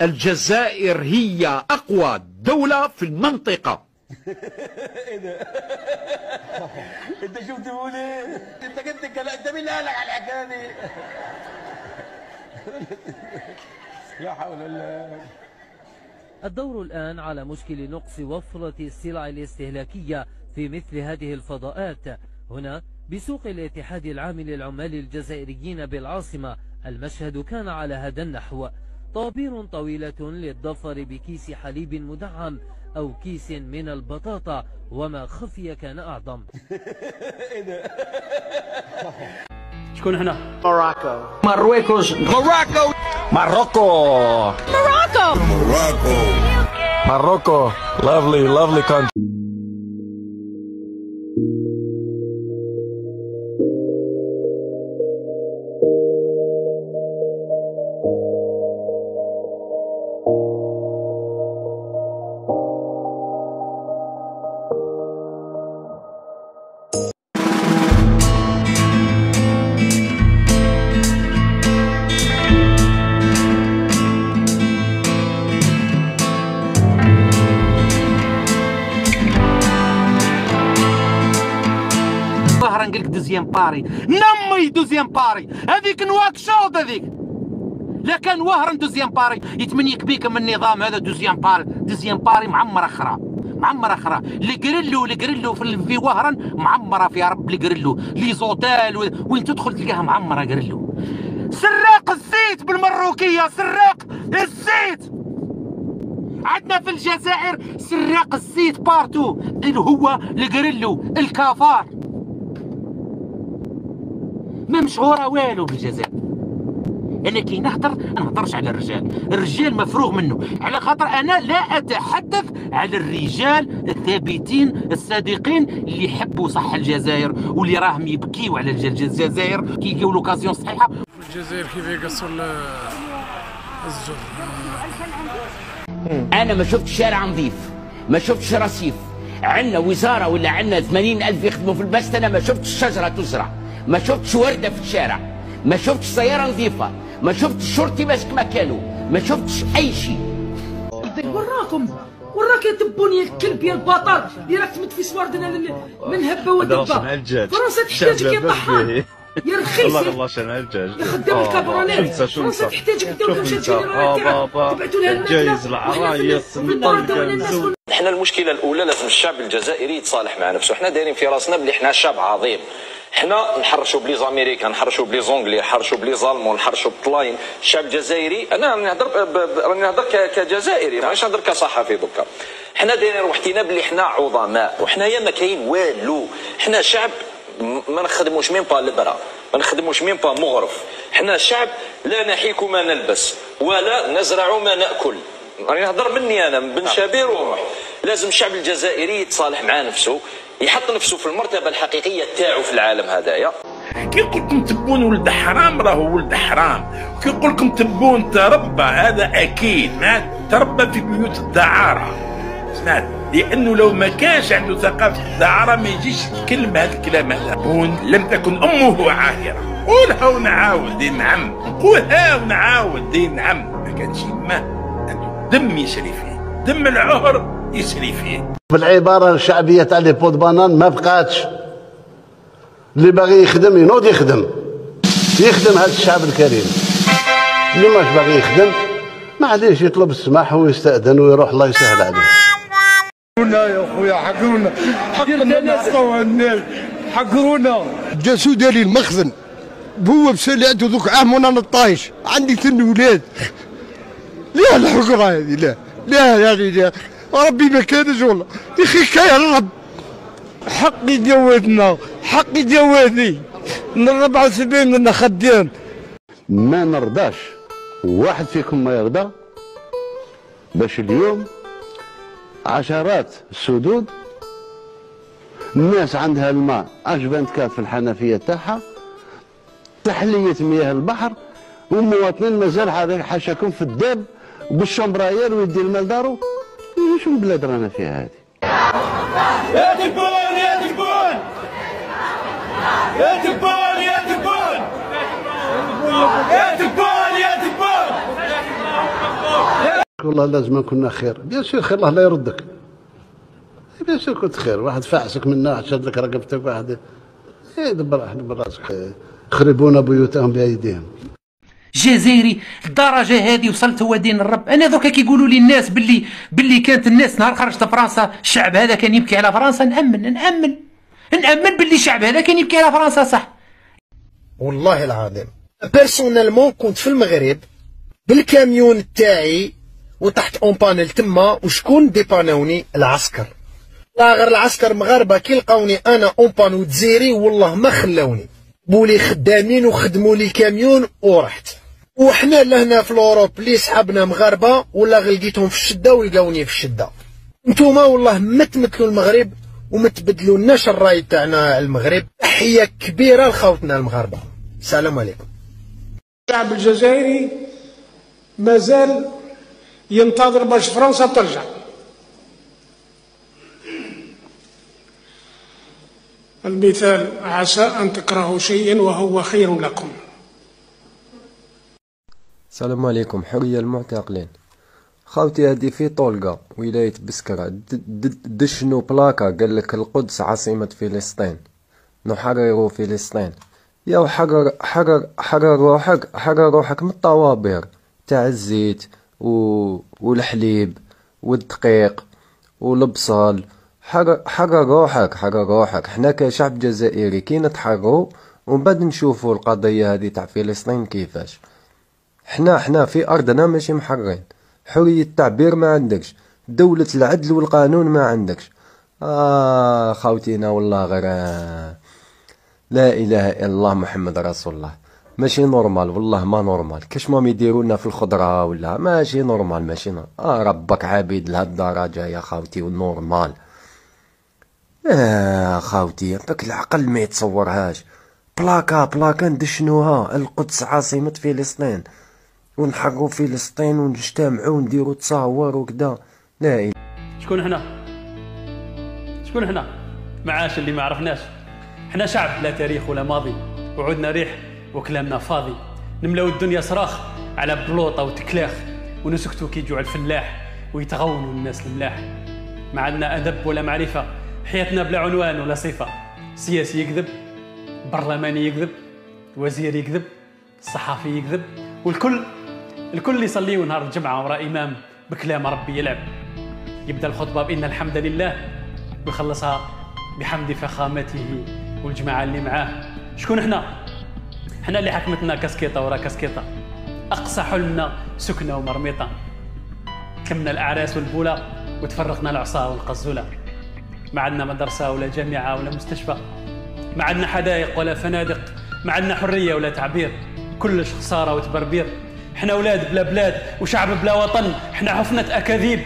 الجزائر هي أقوى دولة في المنطقة. ايه ده؟ انت شفت بيقول ايه؟ انت جبت الكلام، انت مين اللي قال لك على الحكايه دي؟ لا حول الله. الدور الآن على مشكل نقص وفرة السلع الاستهلاكية في مثل هذه الفضاءات. هنا بسوق الاتحاد العام للعمال الجزائريين بالعاصمة المشهد كان على هذا النحو: طوابير طويلة للظفر بكيس حليب مدعم أو كيس من البطاطا، وما خفي كان أعظم. ايه ده؟ شكون هنا؟ موراكو. مرويكوس. موراكو. Morocco. Morocco. Morocco. Morocco. Lovely country. نقول لك دوزيام باري، نمي دوزيام باري، هذيك نواك شوط هذيك. لا كان وهران دوزيام باري يتمنيك بيك من النظام هذا. دوزيام باري معمره اخرى الجريلو في وهران معمره في رب الجريلو لي زوتيل وين تدخل تلقاها معمره جريلو. سراق الزيت بالمروكيه، سراق الزيت عندنا في الجزائر، سراق الزيت بارتو اللي هو الجريلو الكافار. ما مشهوره والو بالجزائر. انا كي نهضر ما نهضرش على الرجال مفروغ منه، على خاطر انا لا اتحدث على الرجال الثابتين الصادقين اللي يحبوا صح الجزائر واللي راهم يبكيوا على الجزائر كي يلقاو لوكازيون صحيحه. في الجزائر كيف يقصوا الزر. انا ما شفتش شارع نظيف، ما شفتش رصيف. عندنا وزاره ولا عندنا 80,000 يخدموا في البسط، انا ما شفتش شجره تزرع، ما شفتش ورده في الشارع، ما شفتش سياره نظيفه، ما شفتش شرطي ماسك مكانه، ما شفتش اي شيء. وراك يا تبوني يا الكلب يا البطل اللي راك تمد في سواردنا من هبه ودبه. فرنسا تحتاجك يا طحان يا رخيص. الله شنع الدجاج يا خدام الكابرونات. فرنسا تحتاجك انت وكل شيء تبعتوا لها جايز العرايس احنا المشكله الاولى لازم الشعب الجزائري يتصالح مع نفسه. احنا دايرين في راسنا بلي احنا شعب عظيم، احنا نحرشوا بلي زاميريكان، نحرشوا بلي زونغلي، نحرشوا بلي زالمون، نحرشوا بطلاين. الشعب الجزائري انا راني نهضر كجزائري، ماشي نهضر كصحفي دوكا. احنا دايرين روحتينا بلي احنا عظماء، وحنايا ما كاين والو. احنا شعب ما نخدموش ميم با البرا، ما نخدموش ميم با مغرف. احنا شعب لا نحيك ما نلبس ولا نزرع ما ناكل. راني نهضر مني انا بن شبير وروح. لازم الشعب الجزائري يتصالح مع نفسه، يحط نفسه في المرتبه الحقيقيه تاعو في العالم هذايا. كي يقول لكم تبون ولد حرام راهو ولد حرام، كي يقول لكم تبون تربى هذا اكيد ما تربى في بيوت الدعاره. سمعت؟ لانه لو ما كانش عنده ثقافه الدعاره ما يجيش يتكلم هذا الكلام هذا. لم تكن امه عاهره، قولها ونعاود دي نعم، نقولها ونعاود دي نعم. ما كانش ما عنده دم يسري فيه، دم العهر يسري فيه. بالعباره الشعبيه تاع لي بود بانان ما بقاتش. اللي باغي يخدم ينوض يخدم هذا الشعب الكريم. اللي ماش باغي يخدم معليش يطلب السماح ويستأذن ويروح، الله يسهل عليه. حقرونا يا خويا، حقرونا حقرونا. جاسو دالي المخزن هو بسالي عنده ذوك عام وانا نطايش، عندي 8 ولاد. لا الحقره هذه لا يعني لا ربي ما كانش والله يا اخي كاين الرب. حقي جواتنا، حقي جواتي من 74 انا خدام. ما نرضاش واحد فيكم ما يرضى باش اليوم عشرات السدود الناس عندها الماء اش كات في الحنفيه تاعها، تحليه مياه البحر، ومواطنين مازال حاشاكم في الداب بالشمبراير ويدي الماء لدارو. شو البلاد رانا فيها هذه؟ يا تبون يا تبون يا تبون يا تبون يا تبون يا تبون والله لازم كنا خير. بيان سور خير، الله لا يردك. بيان سور كنت خير، واحد فاعسك منا، واحد شاد لك رقبتك، واحد دبر راسك. يخربون بيوتهم بايديهم. جزائري الدرجه هذه وصلت هو دين الرب. انا دوكا كيقولوا لي الناس باللي كانت الناس نهار خرجت فرنسا الشعب هذا كان يبكي على فرنسا، نامن باللي الشعب هذا كان يبكي على فرنسا صح. والله العظيم بيرسونيلمون كنت في المغرب بالكاميون تاعي وتحت اون بانيل تما، وشكون ديباناوني؟ العسكر. لا غير العسكر مغاربه كي لقاوني انا اون بان وتزيري والله ما خلاوني، بولي خدامين وخدموا لي الكاميون ورحت. وحنا لهنا في الاوروب اللي صحابنا مغاربه ولا لقيتهم في الشده ويلقاوني في الشده. نتوما والله ما تمثلوا المغرب وما تبدلولناش الراي تاعنا المغرب. تحيه كبيره لخوتنا المغاربه. السلام عليكم. الشعب الجزائري مازال ينتظر باش فرنسا ترجع. المثال عسى أن تكرهوا شيئا وهو خير لكم. السلام عليكم. حرية المعتقلين. خاوتي هادي في طولقة ولاية بسكرة دشنو بلاكا قال لك القدس عاصمة فلسطين، نحرر فلسطين. يا حرر روحك من الطوابير تاع الزيت والحليب والدقيق والبصل. حرر روحك. حنا كشعب جزائري كي نتحرروا ومن بعد نشوفوا القضية هذه تاع فلسطين كيفاش. حنا في أرضنا ماشي محررين. حرية التعبير ما عندكش، دولة العدل والقانون ما عندكش. خاوتينا والله غير لا إله إلا الله محمد رسول الله. ماشي نورمال والله، ما نورمال. كاش ما يديرونا في الخضرة ولا ماشي نورمال، ماشي نورمال. ربك عبيد لهاد الدرجة يا خاوتي ونورمال. خاوتي داك العقل ما يتصورهاش. بلاكا ندشنوها القدس عاصمة فلسطين ونحرروا فلسطين ونجتمعوا ونديروا تصاور وكذا. لا إله. شكون حنا؟ معاش اللي ما عرفناش. حنا شعب لا تاريخ ولا ماضي، وعودنا ريح وكلامنا فاضي. نملاو الدنيا صراخ على بلوطه وتكلاخ، ونسكتوا كي يجوع الفلاح ويتغونوا الناس الملاح. ما عندنا ادب ولا معرفه، حياتنا بلا عنوان ولا صفه. سياسي يكذب، برلماني يكذب، وزير يكذب، الصحافي يكذب، والكل يصليوا نهار الجمعه وراء امام بكلام ربي يلعب. يبدا الخطبه بان الحمد لله ويخلصها بحمد فخامته والجماعه اللي معاه. شكون حنا اللي حكمتنا كاسكيطه ورا كاسكيطه. اقصى حلمنا سكنه ومرميطه. كمنا الاعراس والبوله وتفرقنا العصا والقزوله. ما عندنا مدرسه ولا جامعه ولا مستشفى، ما عندنا حدائق ولا فنادق، ما عندنا حريه ولا تعبير. كلش خساره وتبربير. حنا اولاد بلا بلاد وشعب بلا وطن. حنا حفنه اكاذيب.